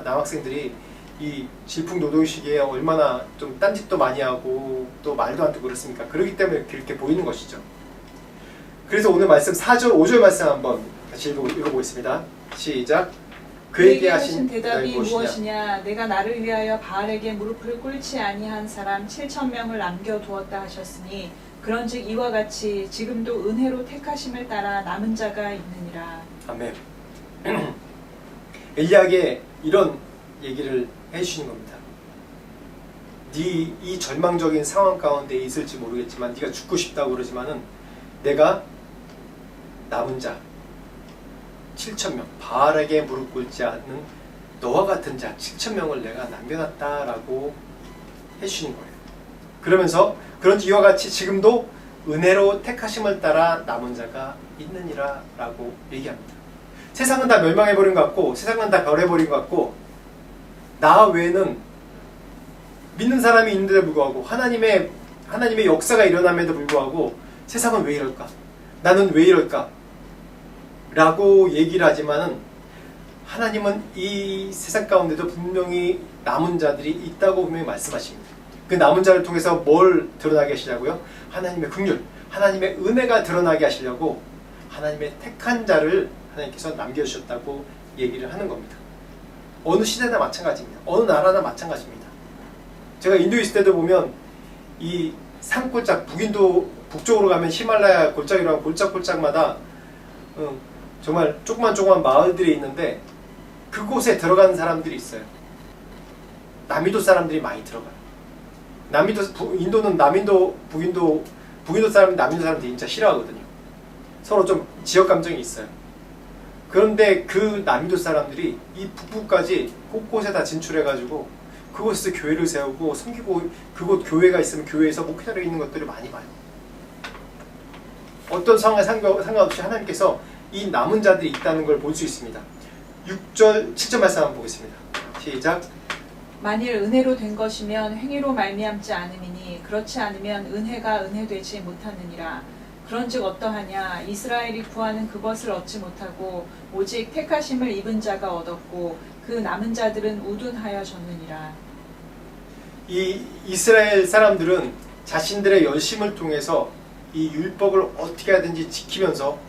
남학생들이 이 질풍노동 시기에 얼마나 좀 딴짓도 많이 하고 또 말도 안 듣고 그렇습니까? 그렇기 때문에 그렇게 보이는 것이죠. 그래서 오늘 말씀 4절, 5절 말씀 한번 같이 읽어보겠습니다. 시작. 그에게 하신 대답이 무엇이냐? 내가 나를 위하여 바알에게 무릎을 꿇지 아니한 사람 7,000명을 남겨두었다 하셨으니 그런즉 이와 같이 지금도 은혜로 택하심을 따라 남은 자가 있느니라. 아멘. 엘리야에게 이런 얘기를 해주시는 겁니다. 네 이 절망적인 상황 가운데 있을지 모르겠지만 네가 죽고 싶다고 그러지만은 내가 남은 자 7,000명 바알에게 무릎 꿇지 않는 너와 같은 자 7,000명을 내가 남겨놨다라고 해주시는 거예요. 그러면서 그런지 이와 같이 지금도 은혜로 택하심을 따라 남은 자가 있느니라 라고 얘기합니다. 세상은 다 멸망해버린 것 같고 세상은 다 변해버린 것 같고 나 외에는 믿는 사람이 있는데도 불구하고 하나님의 역사가 일어남에도 불구하고 세상은 왜 이럴까? 나는 왜 이럴까? 라고 얘기를 하지만은 하나님은 이 세상 가운데도 분명히 남은 자들이 있다고 분명히 말씀하십니다. 그 남은 자를 통해서 뭘 드러나게 하시려고요? 하나님의 긍휼, 하나님의 은혜가 드러나게 하시려고 하나님의 택한 자를 하나님께서 남겨주셨다고 얘기를 하는 겁니다. 어느 시대나 마찬가지입니다. 어느 나라나 마찬가지입니다. 제가 인도에 있을 때도 보면 이 산골짝, 북쪽으로 가면 히말라야 골짜기라고 골짝골짝마다 정말 조그만 마을들이 있는데 그곳에 들어가는 사람들이 있어요. 남인도 사람들이 많이 들어가요. 인도는 남인도, 북인도 사람, 남인도 사람들이 진짜 싫어하거든요. 서로 좀 지역 감정이 있어요. 그런데 그 남인도 사람들이 이 북부까지 곳곳에 다 진출해가지고 그곳에서 교회를 세우고 섬기고 그곳 교회가 있으면 교회에서 목회자로 있는 것들을 많이 봐요. 어떤 상황에 상관없이 하나님께서 이 남은 자들이 있다는 걸 볼 수 있습니다. 6절, 7절 말씀 한번 보겠습니다. 시작. 만일 은혜로 된 것이면 행위로 말미암지 않음이니 그렇지 않으면 은혜가 은혜되지 못하느니라. 그런즉 어떠하냐 이스라엘이 구하는 그것을 얻지 못하고 오직 택하심을 입은 자가 얻었고 그 남은 자들은 우둔하여졌느니라. 이 이스라엘 사람들은 자신들의 열심을 통해서 이 율법을 어떻게 하든지 지키면서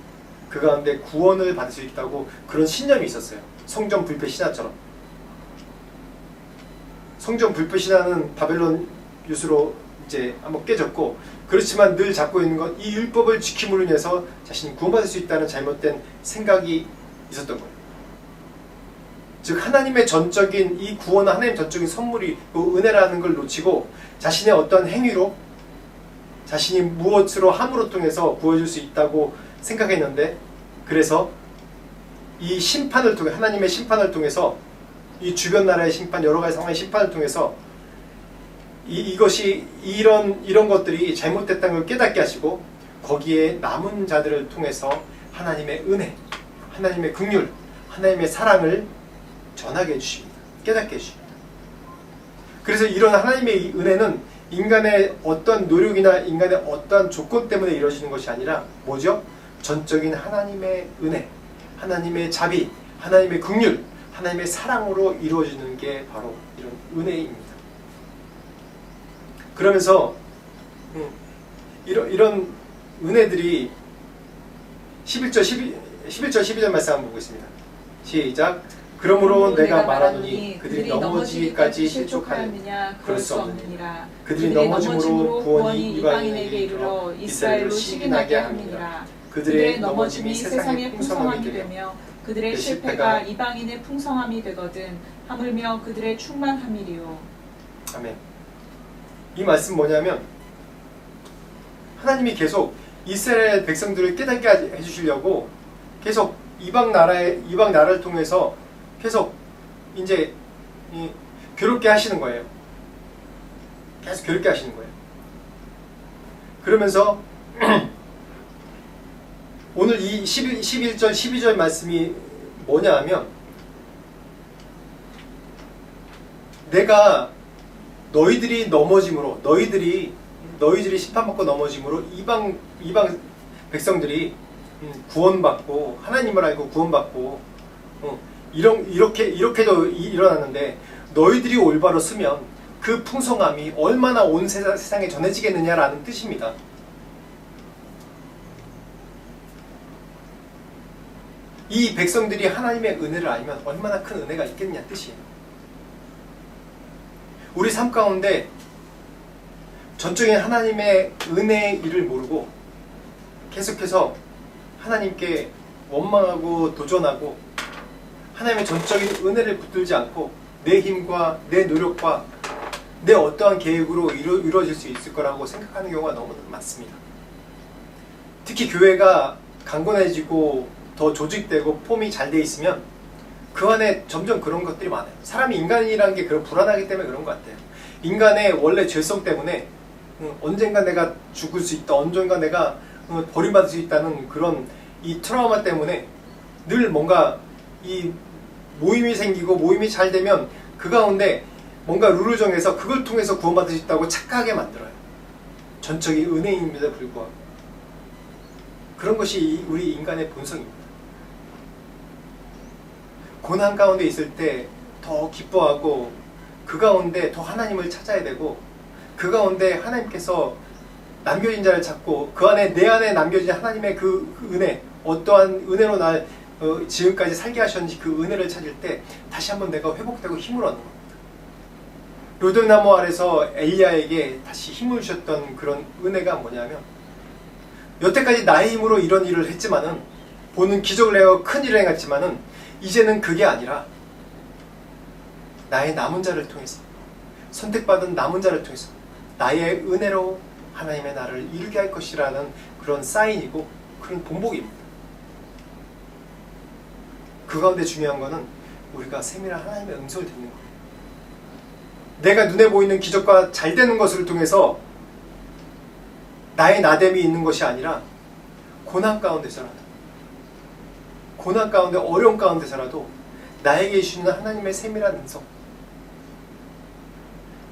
그 가운데 구원을 받을 수 있다고 그런 신념이 있었어요. 성전 불패 신화처럼. 성전 불패 신화는 바벨론 유수로 이제 한번 깨졌고, 그렇지만 늘 잡고 있는 건 이 율법을 지킴으로 인해서 자신이 구원받을 수 있다는 잘못된 생각이 있었던 거예요. 즉 하나님의 전적인 이 구원은 하나님의 전적인 선물이 은혜라는 걸 놓치고 자신의 어떤 행위로 자신이 무엇으로 함으로 통해서 구워줄 수 있다고 생각했는데, 그래서 이 심판을 통해 하나님의 심판을 통해서 이 주변 나라의 심판, 여러 가지 상황의 심판을 통해서 이것이 이런 것들이 잘못됐다는 걸 깨닫게 하시고 거기에 남은 자들을 통해서 하나님의 은혜, 하나님의 긍휼, 하나님의 사랑을 전하게 해주십니다. 깨닫게 해주십니다. 그래서 이런 하나님의 은혜는 인간의 어떤 노력이나 인간의 어떠한 조건 때문에 이루어지는 것이 아니라 뭐죠? 전적인 하나님의 은혜, 하나님의 자비, 하나님의 긍휼, 하나님의 사랑으로 이루어지는 게 바로 이런 은혜입니다. 그러면서 이런 은혜들이 11절 12절 말씀 한번 보겠습니다. 시작. 그러므로 내가 말하노니 그들이 넘어지기까지 실족하느냐 그럴 수 없느니라. 그들이 넘어짐으로 구원이 이방인에게 이르러 이스라엘로 시기나게 함이니라. 그들의 넘어짐이 세상의 풍성함이 되며 그들의 실패가 이방인의 풍성함이 되거든 하물며 그들의 충만함이리요. 아멘. 이 말씀 뭐냐면 하나님이 계속 이스라엘 백성들을 깨닫게 해주시려고 계속 이방 나라를 통해서 계속 이제 괴롭게 하시는 거예요. 계속 괴롭게 하시는 거예요. 그러면서 오늘 이 11절 12절 말씀이 뭐냐 하면 내가 너희들이 넘어짐으로 너희들이 심판받고 넘어짐으로 이방 백성들이 구원받고 하나님을 알고 구원받고 이렇게도 일어났는데 너희들이 올바로 쓰면 그 풍성함이 얼마나 온 세상에 전해지겠느냐라는 뜻입니다. 이 백성들이 하나님의 은혜를 알면 얼마나 큰 은혜가 있겠느냐 뜻이에요. 우리 삶 가운데 전적인 하나님의 은혜의 일을 모르고 계속해서 하나님께 원망하고 도전하고 하나님의 전적인 은혜를 붙들지 않고 내 힘과 내 노력과 내 어떠한 계획으로 이루어질 수 있을 거라고 생각하는 경우가 너무 많습니다. 특히 교회가 강건해지고 더 조직되고 폼이 잘 돼 있으면 그 안에 점점 그런 것들이 많아요. 사람이 인간이라는 게 그런 불안하기 때문에 그런 것 같아요. 인간의 원래 죄성 때문에 언젠가 내가 죽을 수 있다, 언젠가 내가 버림받을 수 있다는 그런 이 트라우마 때문에 늘 뭔가 이 모임이 생기고 모임이 잘 되면 그 가운데 뭔가 룰을 정해서 그걸 통해서 구원받을 수 있다고 착각하게 만들어요. 전적인 은혜임에도 불구하고. 그런 것이 우리 인간의 본성입니다. 고난 가운데 있을 때 더 기뻐하고 그 가운데 더 하나님을 찾아야 되고 그 가운데 하나님께서 남겨진 자를 찾고 그 안에 내 안에 남겨진 하나님의 그 은혜, 어떠한 은혜로 날 지금까지 살게 하셨는지 그 은혜를 찾을 때 다시 한번 내가 회복되고 힘을 얻는 겁니다. 로돌나무 아래서 엘리야에게 다시 힘을 주셨던 그런 은혜가 뭐냐면 여태까지 나의 힘으로 이런 일을 했지만은 보는 기적을 내어 큰 일을 행했지만은 이제는 그게 아니라 나의 남은 자를 통해서 선택받은 남은 자를 통해서 나의 은혜로 하나님의 나라를 이루게 할 것이라는 그런 사인이고 그런 본보기입니다. 그 가운데 중요한 거는 우리가 세밀한 하나님의 음성을 듣는 거예요. 내가 눈에 보이는 기적과 잘 되는 것을 통해서 나의 나됨이 있는 것이 아니라 고난 가운데서라도 고난 가운데 어려움 가운데서라도 나에게 주시는 하나님의 세밀한 음성,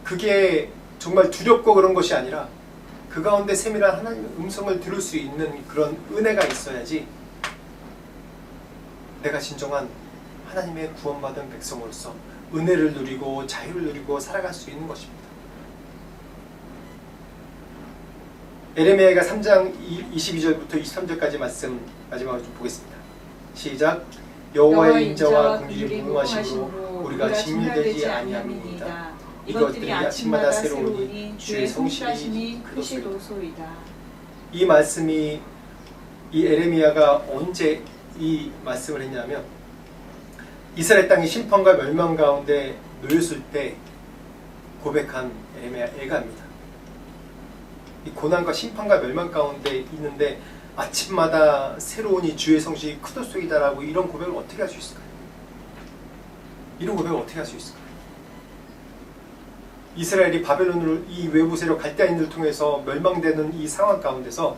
그게 정말 두렵고 그런 것이 아니라 그 가운데 세밀한 하나님의 음성을 들을 수 있는 그런 은혜가 있어야지 내가 진정한 하나님의 구원받은 백성으로서 은혜를 누리고 자유를 누리고 살아갈 수 있는 것입니다. 에레미야가 3장 22절부터 23절까지 말씀 마지막으로 좀 보겠습니다. 시작. 여호와의 인자와 긍휼이 무궁하심으로 우리가 진멸되지 아니함이니이다. 이것들이 아침마다 새로우니 주의 성실하심이 크시도소이다. 이 말씀이, 이 에레미야가 언제 이 말씀을 했냐면 이스라엘 땅이 심판과 멸망 가운데 놓였을 때 고백한 에레미야 애가입니다. 이 고난과 심판과 멸망 가운데 있는데 아침마다 새로우니 주의 성실이 크도소이다라고 이런 고백을 어떻게 할 수 있을까요? 이런 고백을 어떻게 할 수 있을까요? 이스라엘이 바벨론으로 이 외부 세력 갈대아인들을 통해서 멸망되는 이 상황 가운데서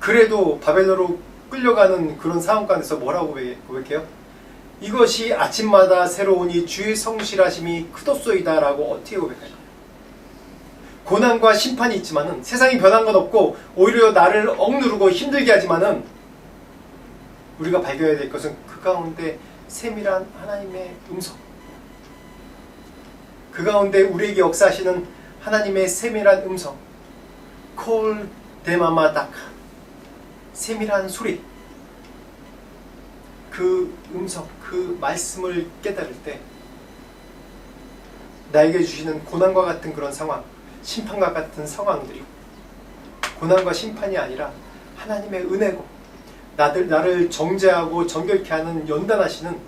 그래도 바벨론으로 끌려가는 그런 상황 가운데서 뭐라고 고백해요? 이것이 아침마다 새로우니 주의 성실하심이 크도소이다 라고 어떻게 고백할까요? 고난과 심판이 있지만은 세상이 변한 건 없고 오히려 나를 억누르고 힘들게 하지만은 우리가 발견해야 될 것은 그 가운데 세밀한 하나님의 음성, 그 가운데 우리에게 역사하시는 하나님의 세밀한 음성, 콜 데마마다카, 세밀한 소리, 그 음성, 그 말씀을 깨달을 때 나에게 주시는 고난과 같은 그런 상황, 심판과 같은 상황들이 고난과 심판이 아니라 하나님의 은혜고 나를 정죄하고 정결케 하는 연단하시는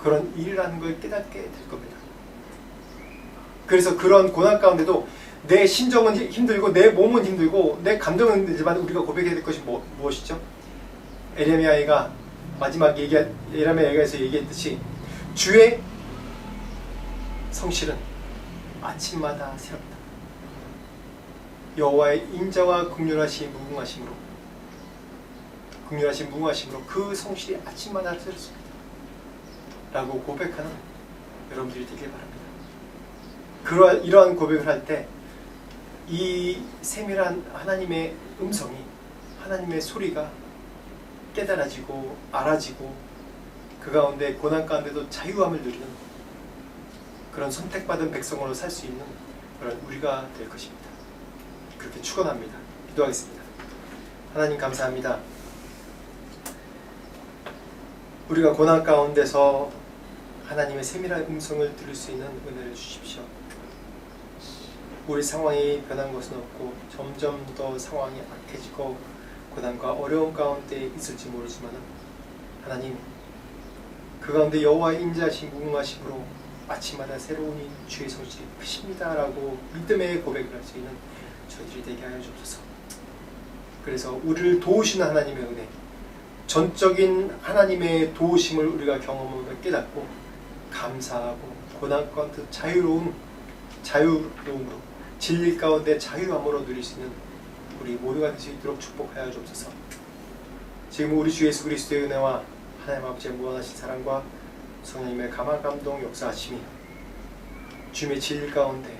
그런 일이라는 걸 깨닫게 될 겁니다. 그래서 그런 고난 가운데도 내 심정은 힘들고 내 몸은 힘들고 내 감정은 힘들지만 우리가 고백해야 될 것이 무엇이죠? 에레미야가 마지막 에레미야에서 얘기했듯이 주의 성실은 아침마다 새롭다. 여호와의 인자와 긍휼하심 무궁하심으로 그 성실이 아침마다 새롭습니다 라고 고백하는 여러분들이 되길 바랍니다. 이러한 고백을 할 때 이 세밀한 하나님의 음성이, 하나님의 소리가 깨달아지고 알아지고 그 가운데 고난 가운데도 자유함을 누리는 그런 선택받은 백성으로 살 수 있는 그런 우리가 될 것입니다. 그렇게 축원합니다. 기도하겠습니다. 하나님 감사합니다. 우리가 고난 가운데서 하나님의 세밀한 음성을 들을 수 있는 은혜를 주십시오. 우리 상황이 변한 것은 없고 점점 더 상황이 악해지고 고난과 어려운 가운데 있을지 모르지만 하나님, 그 가운데 여호와의 인자하심 무궁하심으로 아침마다 새로우니 주의 성실이 크십니다 라고 믿음의 고백을 할 수 있는 저희들이 되게 하여 주옵소서. 그래서 우리를 도우시는 하나님의 은혜, 전적인 하나님의 도우심을 우리가 경험하며 깨닫고 감사하고 고난 가운데 자유로움으로 진리 가운데 자유함으로 누릴 수 있는 우리 모두가 될 수 있도록 축복하여 주옵소서. 지금 우리 주 예수 그리스도의 은혜와 하나님 아버지의 무한하신 사랑과 성령님의 감화 감동 역사하심이 주님의 진리 가운데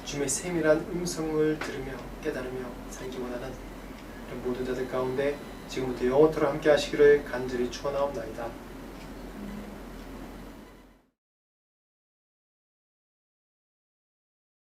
주님의 세밀한 음성을 들으며 깨달으며 살기 원하는 모든 자들 가운데 지금부터 영원토록 함께 하시기를 간절히 축원하옵나이다.